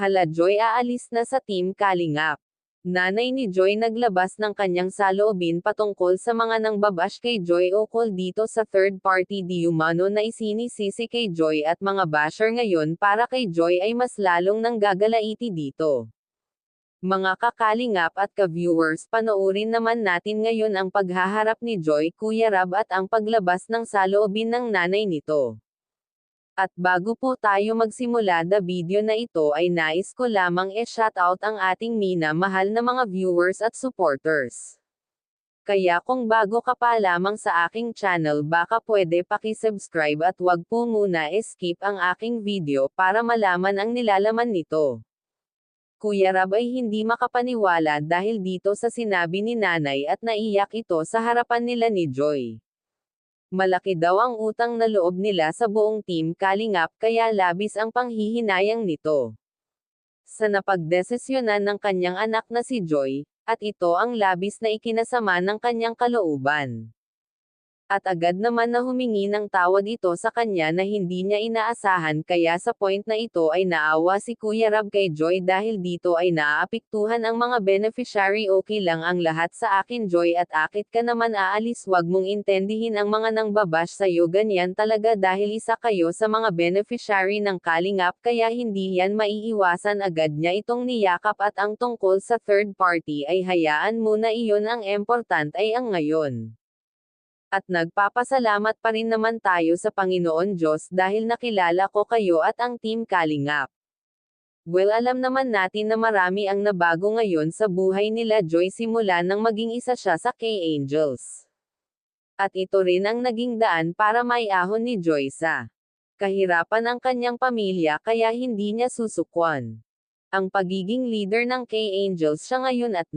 Hala Joy aalis na sa Team Kalingap. Nanay ni Joy naglabas ng kanyang saloobin patungkol sa mga nangbabash kay Joy ukol dito sa third party di umano na isinisisi kay Joy at mga basher ngayon para kay Joy ay mas lalong nanggagalaiti dito. Mga kakalingap at ka-viewers, panoorin naman natin ngayon ang paghaharap ni Joy Kuya Rab at ang paglabas ng saloobin ng nanay nito. At bago po tayo magsimula the video na ito ay nais ko lamang shoutout ang ating minamahal na mga viewers at supporters. Kaya kung bago ka pa lamang sa aking channel baka pwede paki-subscribe at wag po muna skip ang aking video para malaman ang nilalaman nito. Kuya Rab ay hindi makapaniwala dahil dito sa sinabi ni nanay at naiyak ito sa harapan nila ni Joy. Malaki daw ang utang na loob nila sa buong Team Kalingap kaya labis ang panghihinayang nito sa napagdesisyonan ng kanyang anak na si Joy, at ito ang labis na ikinasama ng kanyang kalooban. At agad naman na humingi ng tawad ito sa kanya na hindi niya inaasahan kaya sa point na ito ay naawa si Kuya Rab kay Joy dahil dito ay naaapektuhan ang mga beneficiary. Okay lang ang lahat sa akin Joy at akit ka naman aalis, wag mong intendihin ang mga nangbabash sa'yo, ganyan talaga dahil isa kayo sa mga beneficiary ng Kalingap kaya hindi yan maiiwasan. Agad niya itong niyakap at ang tungkol sa third party ay hayaan mo na iyon, ang important ay ang ngayon. At nagpapasalamat pa rin naman tayo sa Panginoon Diyos dahil nakilala ko kayo at ang Team Kalingap. Well, alam naman natin na marami ang nabago ngayon sa buhay nila Joy simula nang maging isa siya sa K-Angels. At ito rin ang naging daan para maiahon ni Joy sa kahirapan ang kanyang pamilya kaya hindi niya susukwan ang pagiging leader ng K-Angels siya ngayon at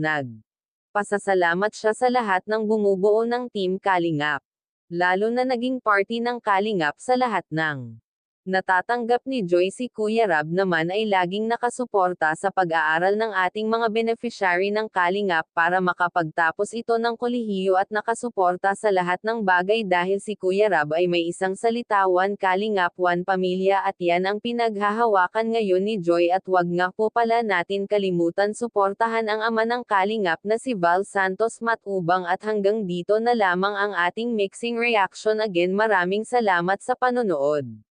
pasasalamat siya sa lahat ng bumubuo ng Team Kalingap. Lalo na naging party ng Kalingap sa lahat ng natatanggap ni Joy. Si Kuya Rab naman ay laging nakasuporta sa pag-aaral ng ating mga beneficiary ng Kalingap para makapagtapos ito ng kolehiyo at nakasuporta sa lahat ng bagay dahil si Kuya Rab ay may isang salita, one Kalingap, one pamilya, at yan ang pinaghahawakan ngayon ni Joy. At wag nga po pala natin kalimutan suportahan ang ama ng Kalingap na si Val Santos Matubang. At hanggang dito na lamang ang ating mixing reaction. Again, maraming salamat sa panonood.